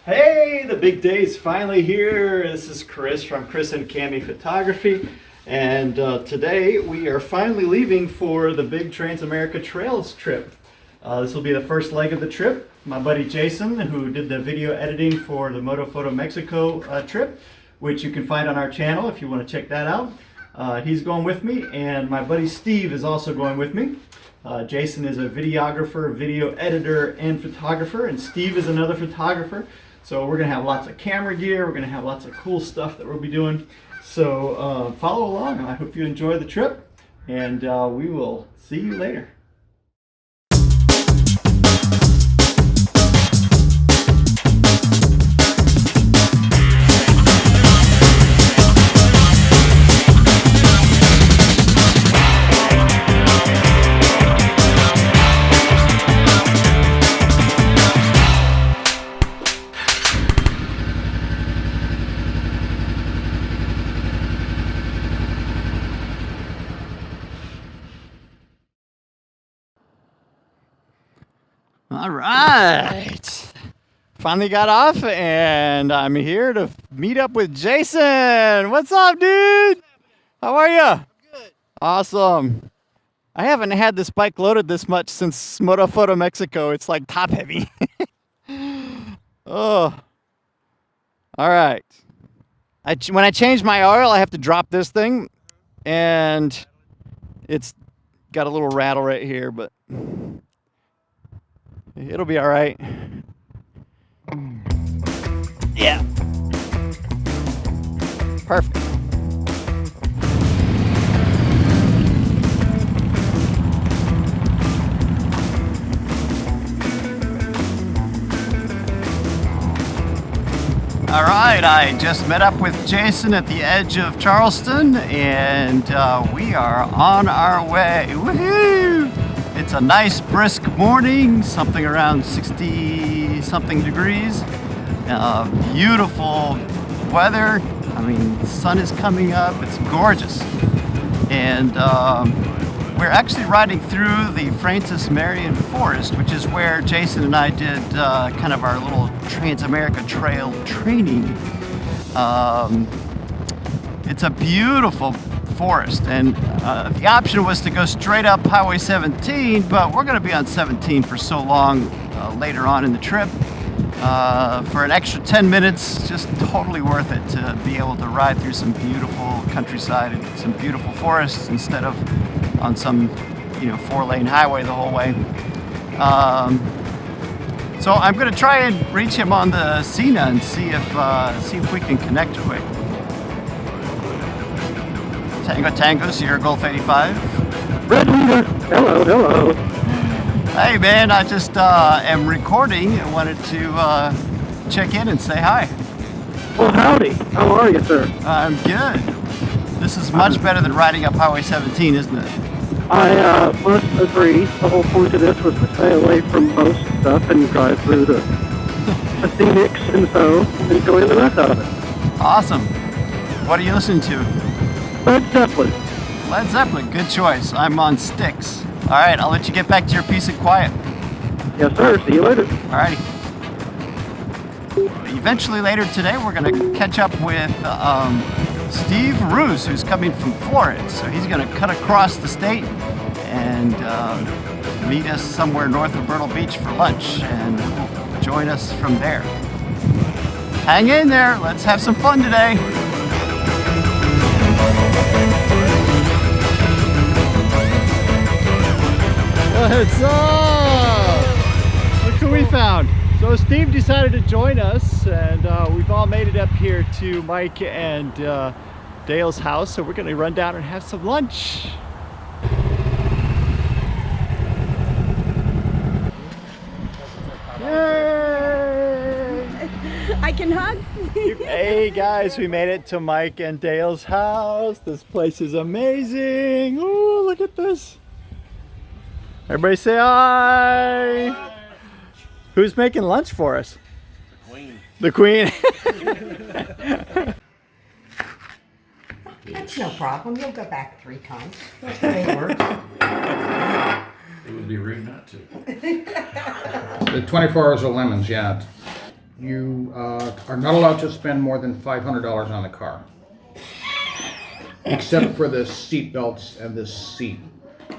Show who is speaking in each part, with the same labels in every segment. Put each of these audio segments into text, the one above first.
Speaker 1: Hey, the big day's finally here. This is Chris from Chris and Cami Photography, and today we are finally leaving for the big TransAmerica Trails trip. This will be the first leg of the trip. My buddy Jason, who did the video editing for the Moto Photo Mexico trip, which you can find on our channel if you want to check that out. He's going with me, and my buddy Steve is also going with me. Jason is a videographer, video editor, and photographer, and Steve is another photographer. So we're going to have lots of camera gear, we're going to have lots of cool stuff that we'll be doing. So follow along, and I hope you enjoy the trip, and we will see you later. All right, finally got off, and I'm here to meet up with Jason. What's up, dude? How are you?
Speaker 2: Good.
Speaker 1: Awesome. I haven't had this bike loaded this much since Moto Photo Mexico. It's like top heavy. Oh, all right. When I change my oil, I have to drop this thing, and it's got a little rattle right here, but it'll be all right. Yeah. Perfect. All right, I just met up with Jason at the edge of Charleston, and we are on our way. Woohoo! It's a nice brisk morning, something around 60 something degrees. Beautiful weather. I mean, the sun is coming up. It's gorgeous. And we're actually riding through the Francis Marion Forest, which is where Jason and I did kind of our little TransAmerica Trail training. It's a beautiful forest, and the option was to go straight up Highway 17, but we're going to be on 17 for so long later on in the trip. For an extra 10 minutes, just totally worth it to be able to ride through some beautiful countryside and some beautiful forests instead of on some, 4-lane highway the whole way. So I'm going to try and reach him on the Cena and see if we can connect quick. Tango Tango, Sierra Golf 85.
Speaker 2: Red Leader. Hello.
Speaker 1: Hey man, I just am recording and wanted to check in and say hi.
Speaker 2: Well, howdy. How are you, sir?
Speaker 1: I'm good. This is much better than riding up Highway 17, isn't it?
Speaker 2: I must agree. The whole point of this was to stay away from most stuff and drive through the scenics and so enjoy the rest out of it.
Speaker 1: Awesome. What are you listening to?
Speaker 2: Led Zeppelin.
Speaker 1: Led Zeppelin, good choice. I'm on Styx. All right, I'll let you get back to your peace and quiet.
Speaker 2: Yes, sir. See you later.
Speaker 1: All righty. Eventually later today, we're going to catch up with Steve Roos, who's coming from Florida. So he's going to cut across the state and meet us somewhere north of Myrtle Beach for lunch and join us from there. Hang in there. Let's have some fun today. What's up? Look who we found. So Steve decided to join us, and we've all made it up here to Mike and Dale's house, so we're going to run down and have some lunch. Yay!
Speaker 3: I can hug.
Speaker 1: Hey guys, we made it to Mike and Dale's house. This place is amazing. Ooh, look at this. Everybody say hi. Hi. Who's making lunch for us? The Queen.
Speaker 3: That's no problem. You'll go back 3 times. That's the way it works.
Speaker 4: It would be rude not to. The 24 hours of lemons, yeah. You are not allowed to spend more than $500 on the car, except for the seat belts and the seat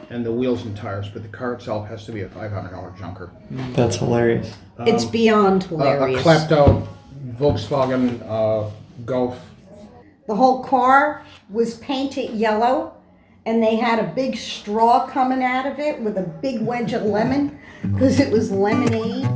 Speaker 4: and the wheels and tires. But the car itself has to be a $500 junker.
Speaker 1: That's hilarious.
Speaker 3: It's beyond
Speaker 4: A
Speaker 3: hilarious.
Speaker 4: clapped out Volkswagen Golf.
Speaker 3: The whole car was painted yellow, and they had a big straw coming out of it with a big wedge of lemon because it was lemonade.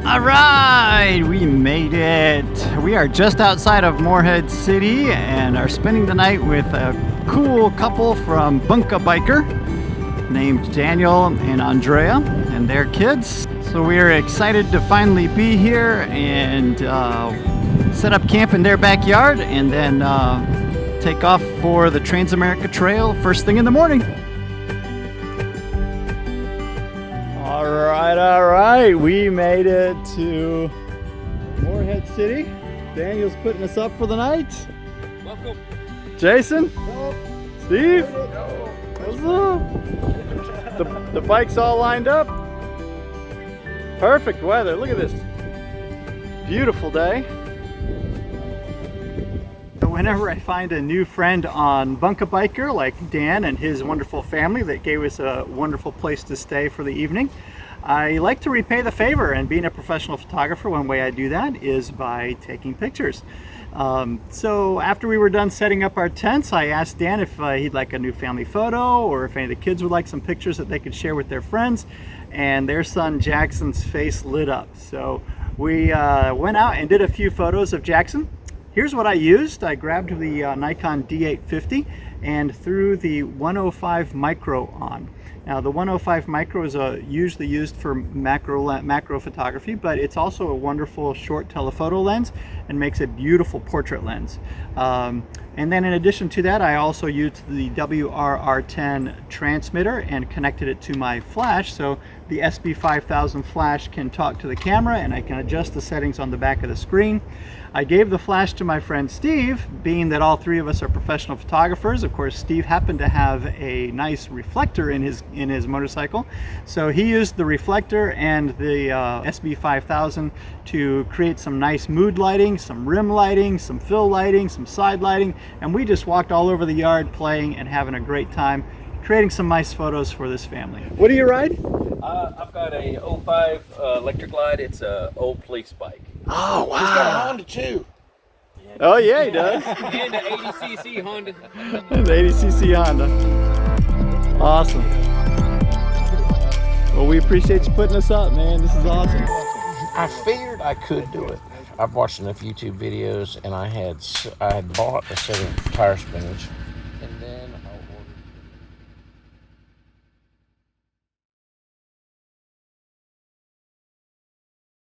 Speaker 1: All right, we made it. We are just outside of Morehead City and are spending the night with a cool couple from Bunka Biker named Daniel and Andrea and their kids. So we are excited to finally be here and set up camp in their backyard and then take off for the TransAmerica Trail first thing in the morning. All right, we made it to Morehead City. Daniel's putting us up for the night.
Speaker 5: Welcome.
Speaker 1: Jason? Steve? What's up? The bike's all lined up. Perfect weather, look at this. Beautiful day. Whenever I find a new friend on Bunka Biker, like Dan and his wonderful family that gave us a wonderful place to stay for the evening, I like to repay the favor, and being a professional photographer, one way I do that is by taking pictures. So after we were done setting up our tents, I asked Dan if he'd like a new family photo or if any of the kids would like some pictures that they could share with their friends, and their son Jackson's face lit up. So we went out and did a few photos of Jackson. Here's what I used. I grabbed the Nikon D850 and threw the 105 micro on. Now the 105 micro is usually used for macro photography, but it's also a wonderful short telephoto lens and makes a beautiful portrait lens. And then in addition to that, I also used the WRR10 transmitter and connected it to my flash, so the SB5000 flash can talk to the camera and I can adjust the settings on the back of the screen. I gave the flash to my friend Steve, being that all three of us are professional photographers. Of course, Steve happened to have a nice reflector in his motorcycle, so he used the reflector and the SB5000 to create some nice mood lighting, some rim lighting, some fill lighting, some side lighting, and we just walked all over the yard playing and having a great time, creating some nice photos for this family. What do you ride?
Speaker 5: I've got a 05 electric glide. It's a old police bike.
Speaker 1: Oh, wow.
Speaker 5: He's got a Honda too.
Speaker 1: Oh, yeah, he does.
Speaker 5: And an 80cc Honda.
Speaker 1: An 80cc Honda. Awesome. Well, we appreciate you putting us up, man. This is awesome.
Speaker 6: I figured I could do it. I've watched enough YouTube videos, and I had bought a set of tire spinners